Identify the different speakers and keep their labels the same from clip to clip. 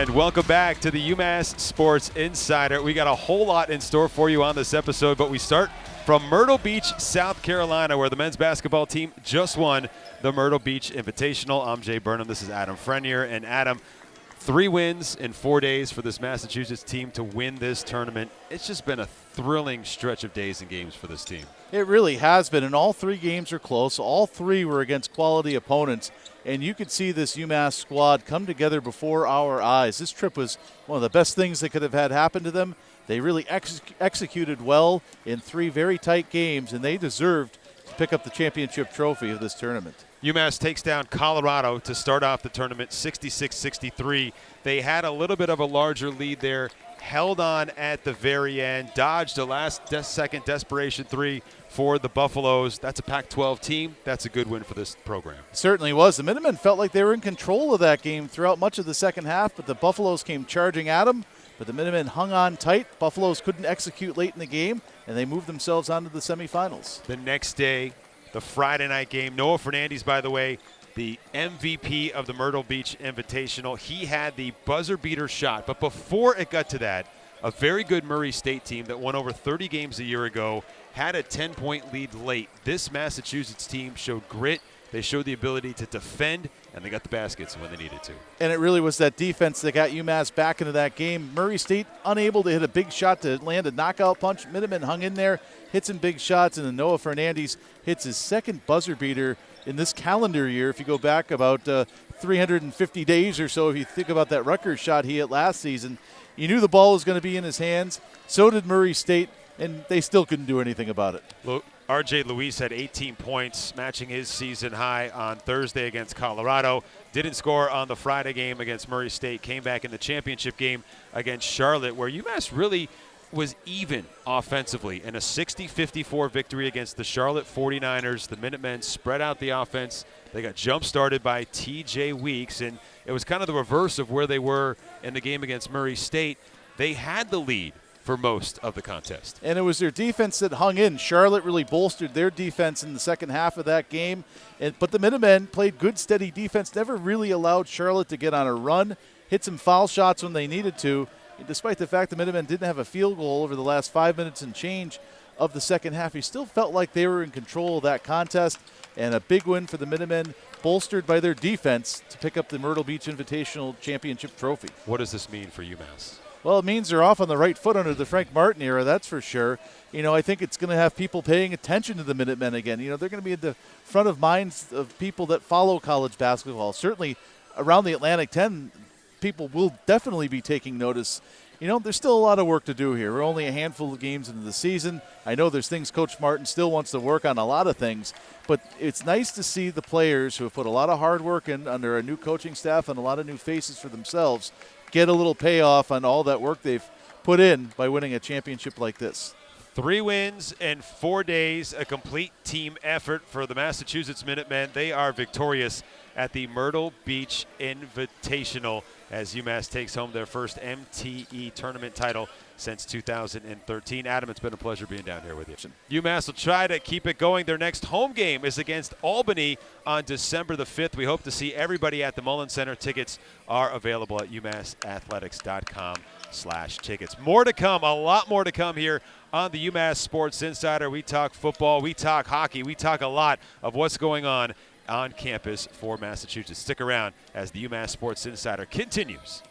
Speaker 1: And welcome back to the UMass Sports Insider. We got a whole lot in store for you on this episode, but we start from Myrtle Beach, South Carolina, where the men's basketball team just won the Myrtle Beach Invitational. I'm Jay Burnham. This is Adam Frenier. And Adam, 3 wins in 4 days for this Massachusetts team to win this tournament. It's just been a thrilling stretch of days and games for this team.
Speaker 2: It really has been, and all 3 games are close. All 3 were against quality opponents, and you could see this UMass squad come together before our eyes. This trip was one of the best things that could have had happen to them. They really executed well in 3 very tight games, and they deserved to pick up the championship trophy of this tournament.
Speaker 1: UMass takes down Colorado to start off the tournament 66-63. They had a little bit of a larger lead there, held on at the very end, dodged a last-second desperation 3 for the Buffaloes. That's a Pac-12 team. That's a good win for this program.
Speaker 2: It certainly was. The Minutemen felt like they were in control of that game throughout much of the second half, but the Buffaloes came charging at them. But the Minutemen hung on tight. Buffaloes couldn't execute late in the game, and they moved themselves on to the semifinals.
Speaker 1: The next day, the Friday night game, Noah Fernandes, by the way, the MVP of the Myrtle Beach Invitational. He had the buzzer beater shot. But before it got to that, a very good Murray State team that won over 30 games a year ago had a 10-point lead late. This Massachusetts team showed grit. They showed the ability to defend, and they got the baskets when they needed to.
Speaker 2: And it really was that defense that got UMass back into that game. Murray State unable to hit a big shot to land a knockout punch. Minutemen hung in there, hit some big shots, and then Noah Fernandes hits his second buzzer beater in this calendar year. If you go back about 350 days or so, if you think about that Rutgers shot he hit last season, you knew the ball was going to be in his hands. So did Murray State, and they still couldn't do anything about it.
Speaker 1: Look, R.J. Luis had 18 points, matching his season high on Thursday against Colorado. Didn't score on the Friday game against Murray State. Came back in the championship game against Charlotte, where UMass really was even offensively in a 60-54 victory against the Charlotte 49ers. The Minutemen spread out the offense. They got jump-started by T.J. Weeks, and it was kind of the reverse of where they were in the game against Murray State. They had the lead for most of the contest.
Speaker 2: And it was their defense that hung in. Charlotte really bolstered their defense in the second half of that game. But the Minutemen played good, steady defense, never really allowed Charlotte to get on a run, hit some foul shots when they needed to, despite the fact the Minutemen didn't have a field goal over the last 5 minutes and change of the second half. He still felt like they were in control of that contest, and a big win for the Minutemen, bolstered by their defense, to pick up the Myrtle Beach Invitational Championship trophy.
Speaker 1: What does this mean for UMass?
Speaker 2: Well, it means they're off on the right foot under the Frank Martin era, that's for sure. You know, I think it's going to have people paying attention to the Minutemen again. You know, they're going to be at the front of minds of people that follow college basketball. Certainly around the Atlantic 10, people will definitely be taking notice. You know, there's still a lot of work to do here. We're only a handful of games into the season. I know there's things Coach Martin still wants to work on, a lot of things, but it's nice to see the players who have put a lot of hard work in under a new coaching staff and a lot of new faces for themselves get a little payoff on all that work they've put in by winning a championship like this.
Speaker 1: 3 wins in 4 days, a complete team effort for the Massachusetts Minutemen. They are victorious at the Myrtle Beach Invitational as UMass takes home their first MTE tournament title since 2013. Adam, it's been a pleasure being down here with you. UMass will try to keep it going. Their next home game is against Albany on December the 5th. We hope to see everybody at the Mullen Center. Tickets are available at umassathletics.com/tickets. More to come, a lot more to come here on the UMass Sports Insider. We talk football, we talk hockey, we talk a lot of what's going on campus for Massachusetts. Stick around as the UMass Sports Insider continues.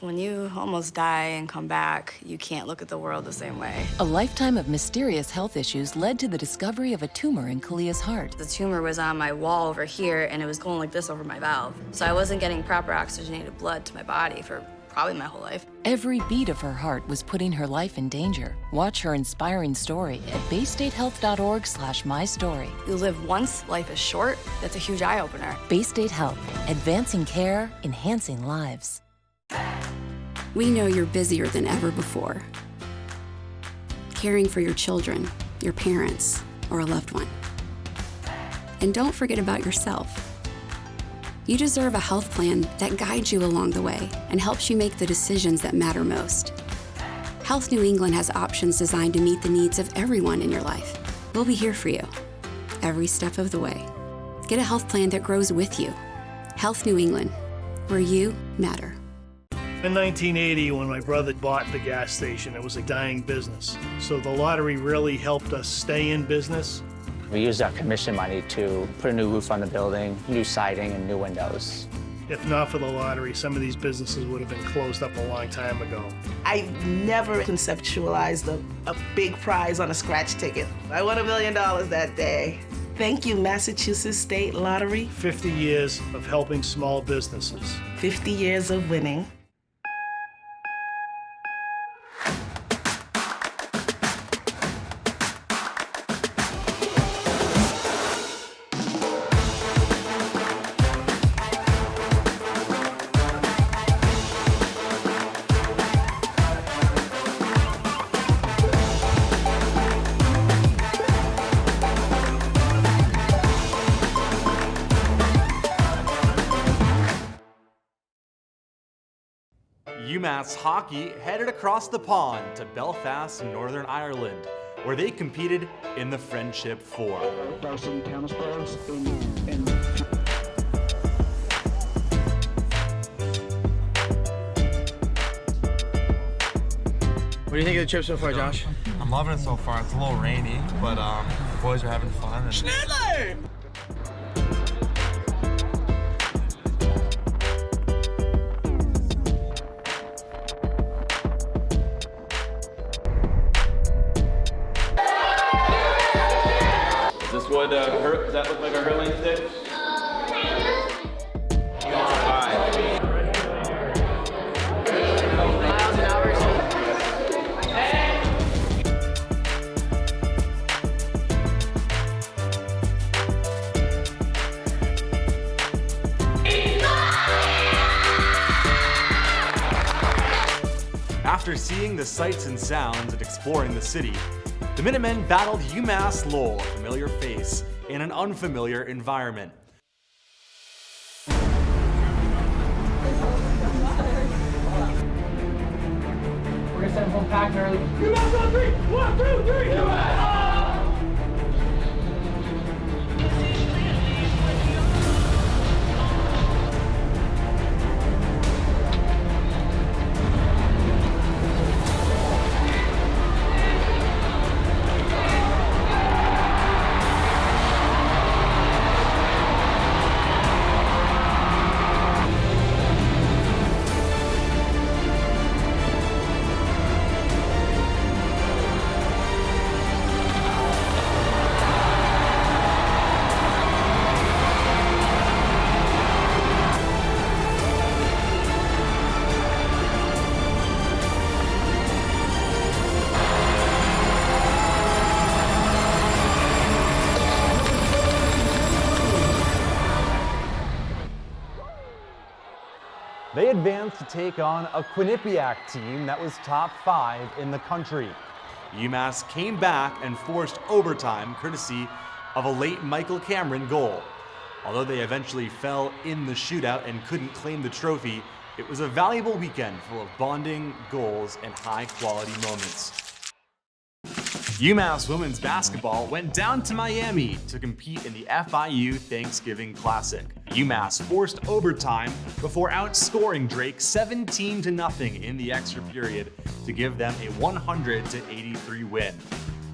Speaker 3: When you almost die and come back, you can't look at the world the same way.
Speaker 4: A lifetime of mysterious health issues led to the discovery of a tumor in Kalia's heart.
Speaker 3: The tumor was on my wall over here, and it was going like this over my valve. So I wasn't getting proper oxygenated blood to my body for probably my whole life.
Speaker 4: Every beat of her heart was putting her life in danger. Watch her inspiring story at baystatehealth.org/mystory.
Speaker 3: You live once, life is short. That's a huge eye-opener.
Speaker 4: Bay State Health, advancing care, enhancing lives.
Speaker 5: We know you're busier than ever before, caring for your children, your parents, or a loved one. And don't forget about yourself. You deserve a health plan that guides you along the way and helps you make the decisions that matter most. Health New England has options designed to meet the needs of everyone in your life. We'll be here for you every step of the way. Get a health plan that grows with you. Health New England, where you matter.
Speaker 6: In 1980, when my brother bought the gas station, it was a dying business. So the lottery really helped us stay in business.
Speaker 7: We used our commission money to put a new roof on the building, new siding, and new windows.
Speaker 6: If not for the lottery, some of these businesses would have been closed up a long time ago.
Speaker 8: I never conceptualized a big prize on a scratch ticket. I won $1 million that day. Thank you, Massachusetts State Lottery.
Speaker 6: 50 years of helping small businesses.
Speaker 8: 50 years of winning.
Speaker 9: UMass hockey headed across the pond to Belfast, Northern Ireland, where they competed in the Friendship Four.
Speaker 10: What
Speaker 11: do you think of the trip so far, Josh?
Speaker 12: I'm loving it so far. It's a little rainy, but the boys are having fun.
Speaker 11: Schneider!
Speaker 13: Does that look like a hurling stick?
Speaker 9: After seeing the sights and sounds and exploring the city, the Minutemen battled UMass Lowell, a familiar face, in an unfamiliar environment.
Speaker 11: We're gonna send home packed early. UMass on 3! 1, 2, 3! UMass!
Speaker 9: They advanced to take on a Quinnipiac team that was top 5 in the country. UMass came back and forced overtime courtesy of a late Michael Cameron goal. Although they eventually fell in the shootout and couldn't claim the trophy, it was a valuable weekend full of bonding, goals, and high-quality moments. UMass women's basketball went down to Miami to compete in the FIU Thanksgiving Classic. UMass forced overtime before outscoring Drake 17-0 in the extra period to give them a 100-83 win.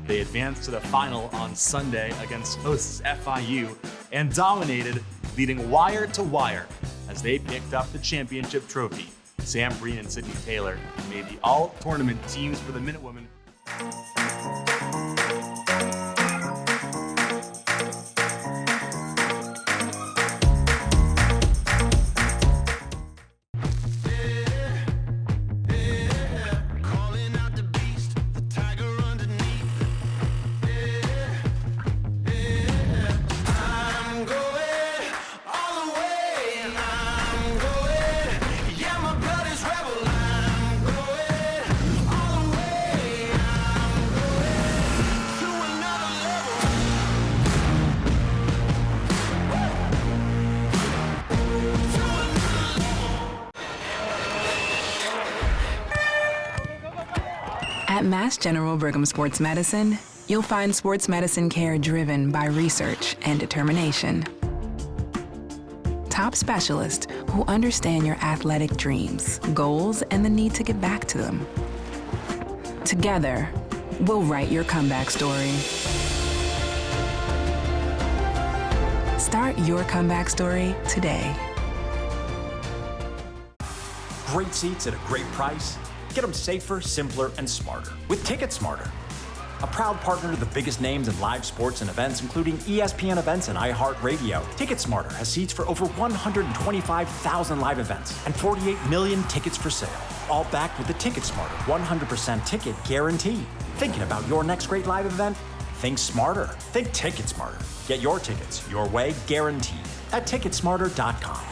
Speaker 9: They advanced to the final on Sunday against hosts FIU and dominated, leading wire to wire as they picked up the championship trophy. Sam Breen and Sydney Taylor made the all-tournament teams for the Minutewomen.
Speaker 14: At Mass General Brigham Sports Medicine, you'll find sports medicine care driven by research and determination. Top specialists who who understand your athletic dreams, goals, and the need to get back to them. Together, we'll write your comeback story. Start your comeback story today.
Speaker 10: Great seats at a great price. Get them safer, simpler, and smarter with Ticket Smarter. A proud partner to the biggest names in live sports and events, including ESPN events and iHeartRadio. Ticket Smarter has seats for over 125,000 live events and 48 million tickets for sale. All backed with the Ticket Smarter 100% ticket guarantee. Thinking about your next great live event? Think smarter. Think Ticket Smarter. Get your tickets your way, guaranteed, at Ticketsmarter.com.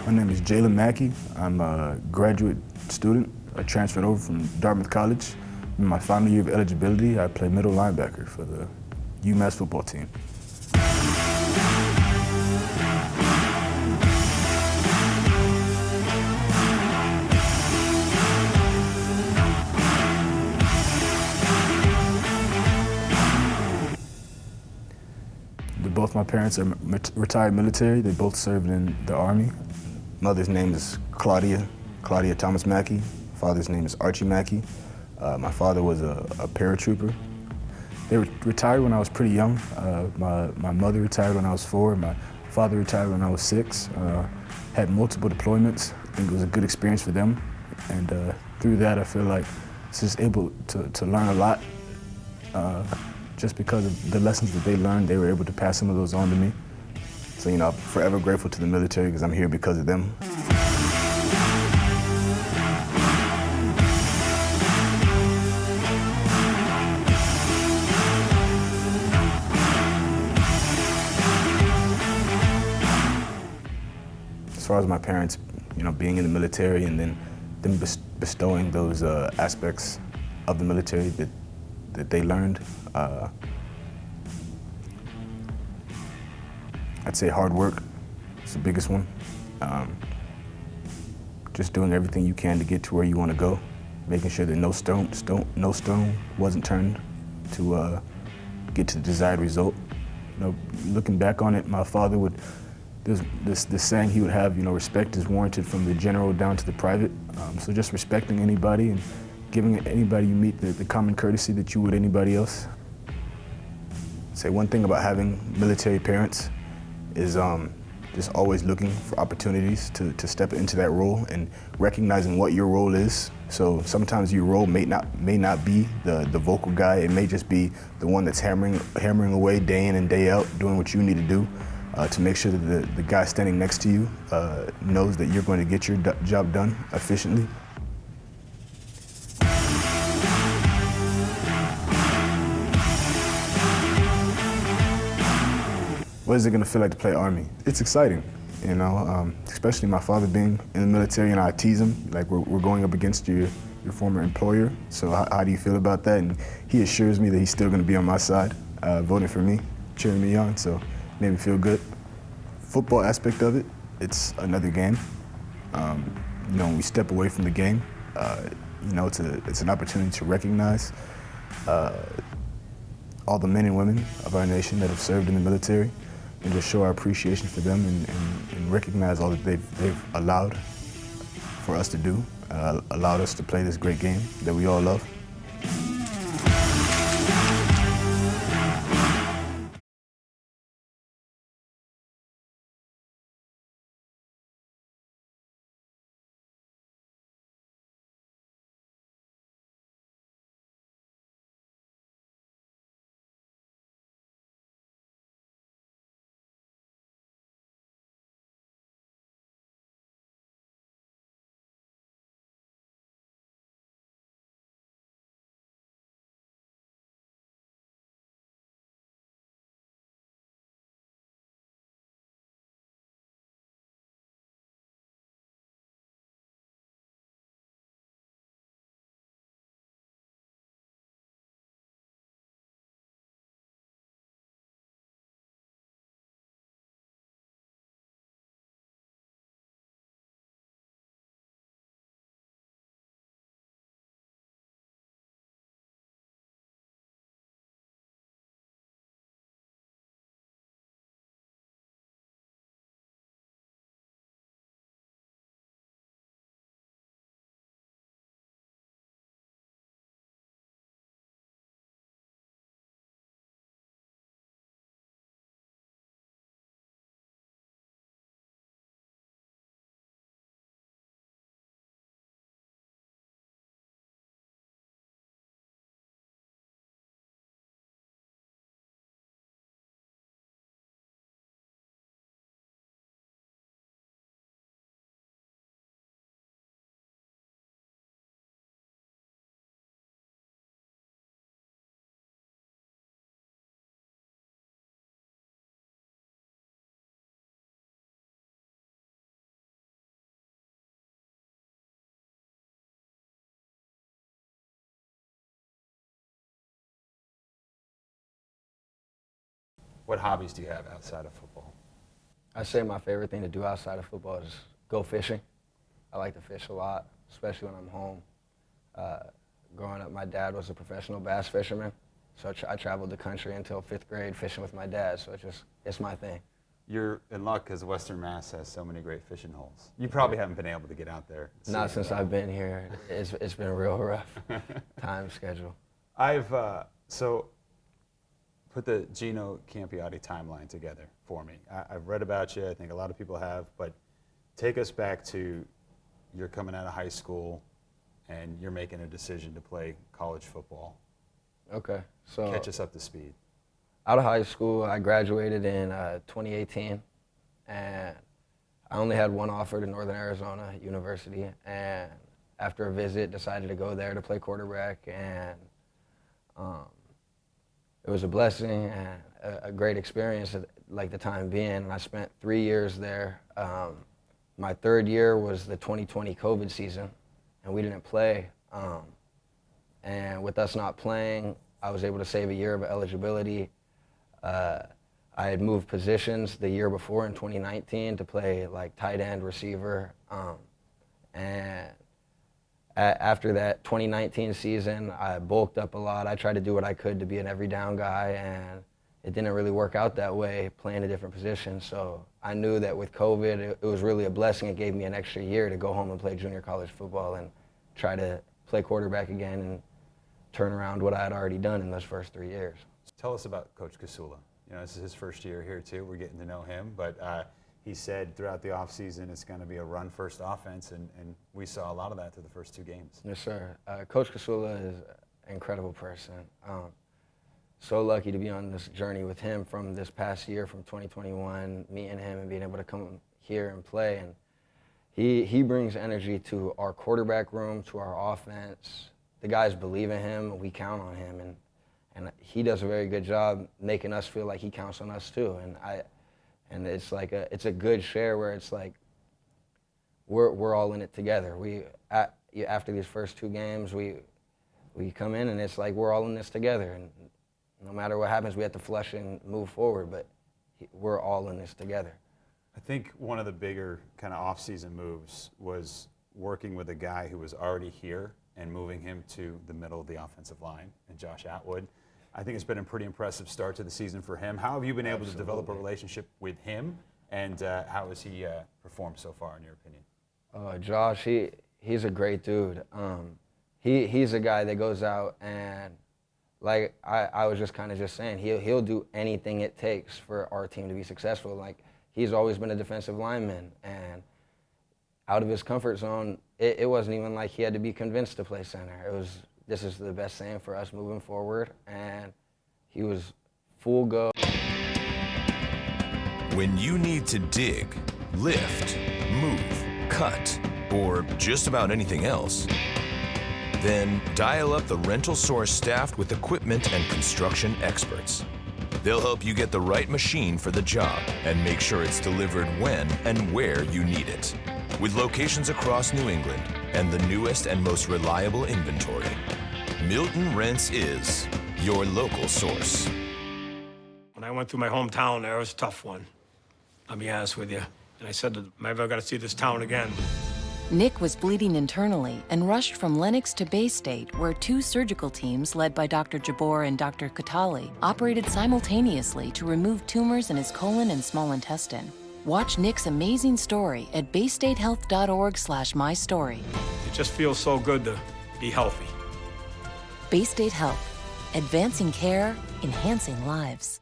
Speaker 15: My name is Jalen Mackey. I'm a graduate student. I transferred over from Dartmouth College. In my final year of eligibility, I play middle linebacker for the UMass football team. Both my parents are retired military. They both served in the Army. Mother's name is Claudia Thomas Mackey. Father's name is Archie Mackey. My father was a paratrooper. They retired when I was pretty young. My mother retired when I was 4. My father retired when I was 6. Had multiple deployments. I think it was a good experience for them. And through that, I feel like I was just able to learn a lot. Just because of the lessons that they learned, they were able to pass some of those on to me. So, you know, I'm forever grateful to the military because I'm here because of them. As far as my parents, you know, being in the military and then them bestowing those aspects of the military that they learned, I'd say hard work is the biggest one. Just doing everything you can to get to where you want to go, making sure that no stone wasn't turned to get to the desired result. You know, looking back on it, my father would, there's this saying he would have, you know, respect is warranted from the general down to the private. So just respecting anybody and giving anybody you meet the common courtesy that you would anybody else. Say one thing about having military parents is just always looking for opportunities to step into that role and recognizing what your role is. So sometimes your role may not be the vocal guy. It may just be the one that's hammering away day in and day out, doing what you need to do to make sure that the guy standing next to you knows that you're going to get your job done efficiently. What is it going to feel like to play Army? It's exciting, you know, especially my father being in the military, and I tease him, like we're going up against your former employer, so how do you feel about that? And he assures me that he's still going to be on my side, voting for me, cheering me on, so it made me feel good. Football aspect of it, it's another game. You know, when we step away from the game, you know, it's an opportunity to recognize all the men and women of our nation that have served in the military, and just show our appreciation for them and recognize all that they've allowed for us to do, allowed us to play this great game that we all love.
Speaker 16: What hobbies do you have outside of football?
Speaker 17: I say my favorite thing to do outside of football is go fishing. I like to fish a lot, especially when I'm home. Growing up, my dad was a professional bass fisherman, so I traveled the country until 5th grade fishing with my dad, so it's my thing.
Speaker 16: You're in luck because Western Mass has so many great fishing holes. You probably haven't been able to get out there.
Speaker 17: Not since I've been here. It's been real rough time schedule.
Speaker 16: So put the Gino Campiotti timeline together for me. I've read about you. I think a lot of people have, but take us back to you're coming out of high school and you're making a decision to play college football.
Speaker 17: Okay, so
Speaker 16: catch us up to speed.
Speaker 17: Out of high school, I graduated in 2018, and I only had one offer to Northern Arizona University, and after a visit, decided to go there to play quarterback, and it was a blessing and a great experience at like the time being, and I spent 3 years there. My 3rd year was the 2020 COVID season, and we didn't play, and with us not playing, I was able to save a year of eligibility. I had moved positions the year before in 2019 to play like tight end, receiver, and after that 2019 season, I bulked up a lot. I tried to do what I could to be an every down guy, and it didn't really work out that way, playing a different position. So I knew that with COVID, it was really a blessing. It gave me an extra year to go home and play junior college football and try to play quarterback again and turn around what I had already done in those first 3 years.
Speaker 16: Tell us about Coach Casula. You know, this is his first year here too. We're getting to know him, but he said throughout the offseason it's going to be a run-first offense, and we saw a lot of that through the first 2 games.
Speaker 17: Yes, sir. Coach Casula is an incredible person. So lucky to be on this journey with him from this past year, from 2021, meeting him and being able to come here and play. And he brings energy to our quarterback room, to our offense. The guys believe in him, we count on him, and he does a very good job making us feel like he counts on us too. And it's like it's a good share where it's like we're all in it together. After these first 2 games, we come in and it's like we're all in this together, and no matter what happens, we have to flush and move forward, but we're all in this together.
Speaker 16: I think one of the bigger kind of off-season moves was working with a guy who was already here and moving him to the middle of the offensive line, and Josh Atwood. I think it's been a pretty impressive start to the season for him. How have you been able to develop a relationship with him, and how has he performed so far, in your opinion?
Speaker 17: Josh, he's a great dude. He's a guy that goes out and, like I was just kind of saying, he'll do anything it takes for our team to be successful. Like, he's always been a defensive lineman, and out of his comfort zone, it wasn't even like he had to be convinced to play center. It was, this is the best thing for us moving forward, and he was full go.
Speaker 18: When you need to dig, lift, move, cut, or just about anything else, then dial up the Rental Source staffed with equipment and construction experts. They'll help you get the right machine for the job and make sure it's delivered when and where you need it. With locations across New England and the newest and most reliable inventory, Milton Rents is your local source.
Speaker 19: When I went through my hometown there, it was a tough one. I'll be honest with you. And I said, maybe I've got to see this town again.
Speaker 4: Nick was bleeding internally and rushed from Lenox to Bay State, where 2 surgical teams led by Dr. Jabor and Dr. Katali operated simultaneously to remove tumors in his colon and small intestine. Watch Nick's amazing story at baystatehealth.org/mystory.
Speaker 19: It just feels so good to be healthy.
Speaker 4: Bay State Health, advancing care, enhancing lives.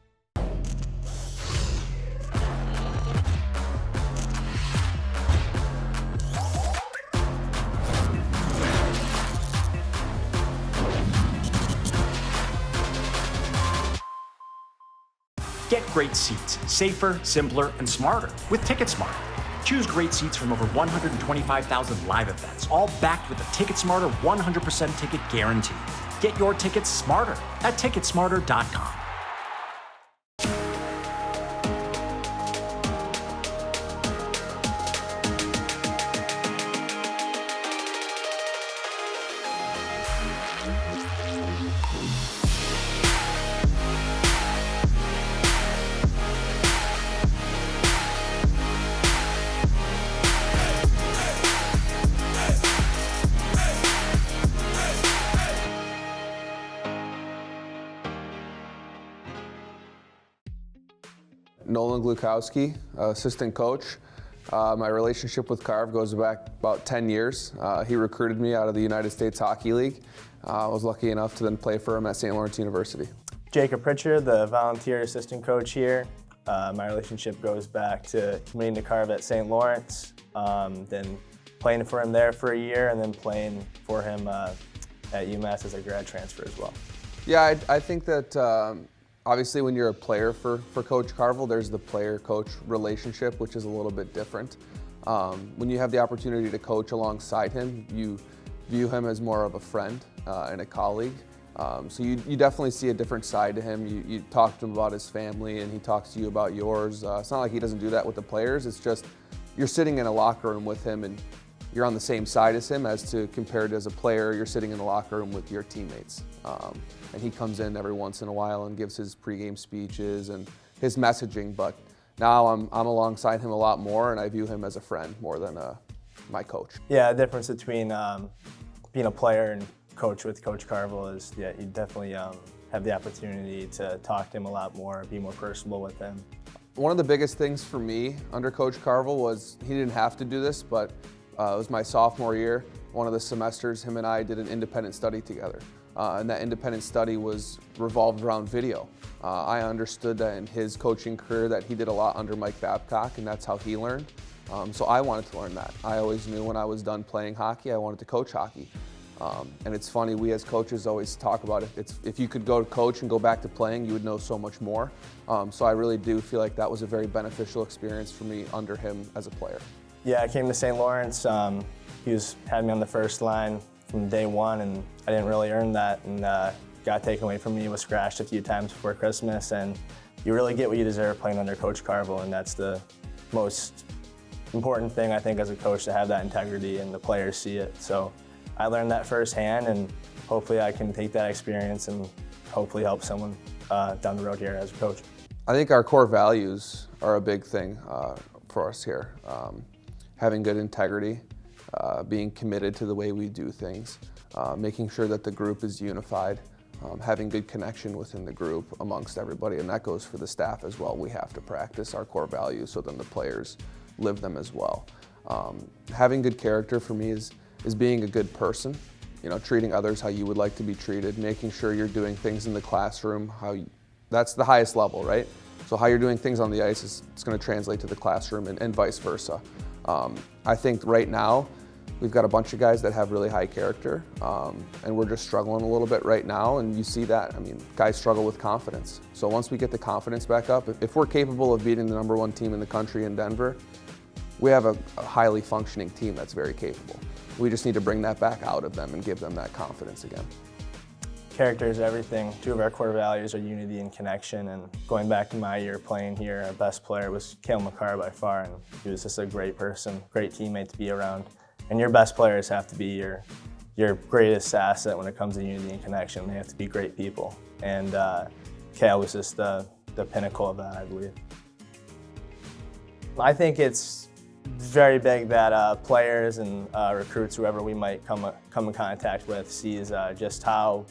Speaker 10: Get great seats, safer, simpler, and smarter with TicketSmarter. Choose great seats from over 125,000 live events, all backed with a TicketSmarter 100% ticket guarantee. Get your tickets smarter at ticketsmarter.com.
Speaker 20: Nolan Glukowski, assistant coach. My relationship with Carv goes back about 10 years. He recruited me out of the United States Hockey League. I was lucky enough to then play for him at St. Lawrence University.
Speaker 21: Jacob Pritchard, the volunteer assistant coach here. My relationship goes back to committing to Carv at St. Lawrence, then playing for him there for a year, and then playing for him at UMass as a grad transfer as well.
Speaker 20: Yeah, I think that obviously when you're a player for Coach Carvel, there's the player-coach relationship, which is a little bit different. When you have the opportunity to coach alongside him, you view him as more of a friend and a colleague. So you definitely see a different side to him. You talk to him about his family and he talks to you about yours. It's not like he doesn't do that with the players. It's just you're sitting in a locker room with him and you're on the same side as him as to compared as a player, you're sitting in the locker room with your teammates. And he comes in every once in a while and gives his pregame speeches and his messaging. But now I'm alongside him a lot more and I view him as a friend more than my coach.
Speaker 21: Yeah, the difference between being a player and coach with Coach Carvel is you definitely have the opportunity to talk to him a lot more, be more personable with him.
Speaker 20: One of the biggest things for me under Coach Carvel was he didn't have to do this, but it was my sophomore year. One of the semesters, him and I did an independent study together. And that independent study was revolved around video. I understood that in his coaching career that he did a lot under Mike Babcock, and that's how he learned. So I wanted to learn that. I always knew when I was done playing hockey, I wanted to coach hockey. And it's funny, we as coaches always talk about it. If you could go to coach and go back to playing, you would know so much more. So I really do feel like that was a very beneficial experience for me under him as a player.
Speaker 21: Yeah, I came to St. Lawrence. He had me on the first line from day one, and I didn't really earn that, and got taken away from me, was scratched a few times before Christmas, and you really get what you deserve playing under Coach Carvel, and that's the most important thing, I think, as a coach, to have that integrity and the players see it. So I learned that firsthand, and hopefully I can take that experience and hopefully help someone down the road here as a coach.
Speaker 20: I think our core values are a big thing for us here. Having good integrity, being committed to the way we do things, making sure that the group is unified, having good connection within the group amongst everybody, and that goes for the staff as well. We have to practice our core values so then the players live them as well. Having good character for me is being a good person, treating others how you would like to be treated, making sure you're doing things in the classroom, that's the highest level, right? So how you're doing things on the ice it's going to translate to the classroom and vice versa. I think right now we've got a bunch of guys that have really high character, and we're just struggling a little bit right now, and you see that. I mean, guys struggle with confidence. So once we get the confidence back up, if we're capable of beating the #1 team in the country in Denver, we have a highly functioning team that's very capable. We just need to bring that back out of them and give them that confidence again.
Speaker 21: Character is everything. Two of our core values are unity and connection, and going back to my year playing here, our best player was Cale McCarr by far, and he was just a great person, great teammate to be around. And your best players have to be your greatest asset when it comes to unity and connection. They have to be great people, and Cale was just the pinnacle of that, I believe. I think it's very big that players and recruits, whoever we might come in contact with, sees just how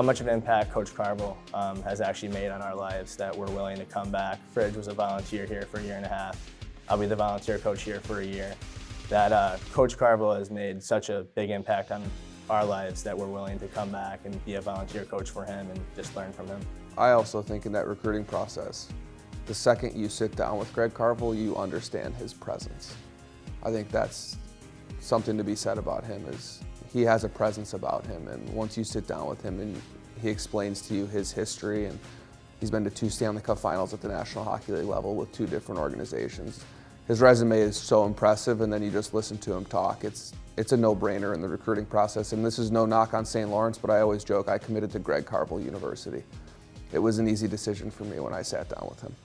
Speaker 21: much of an impact Coach Carvel has actually made on our lives, that we're willing to come back. Fridge was a volunteer here for a year and a half. I'll be the volunteer coach here for a year. That Coach Carvel has made such a big impact on our lives that we're willing to come back and be a volunteer coach for him and just learn from him.
Speaker 20: I also think in that recruiting process, the second you sit down with Greg Carvel, you understand his presence. I think that's something to be said about him, is he has a presence about him, and once you sit down with him and he explains to you his history, and he's been to 2 Stanley Cup finals at the National Hockey League level with 2 different organizations. His resume is so impressive, and then you just listen to him talk. It's a no-brainer in the recruiting process, and this is no knock on St. Lawrence, but I always joke I committed to Greg Carvel University. It was an easy decision for me when I sat down with him.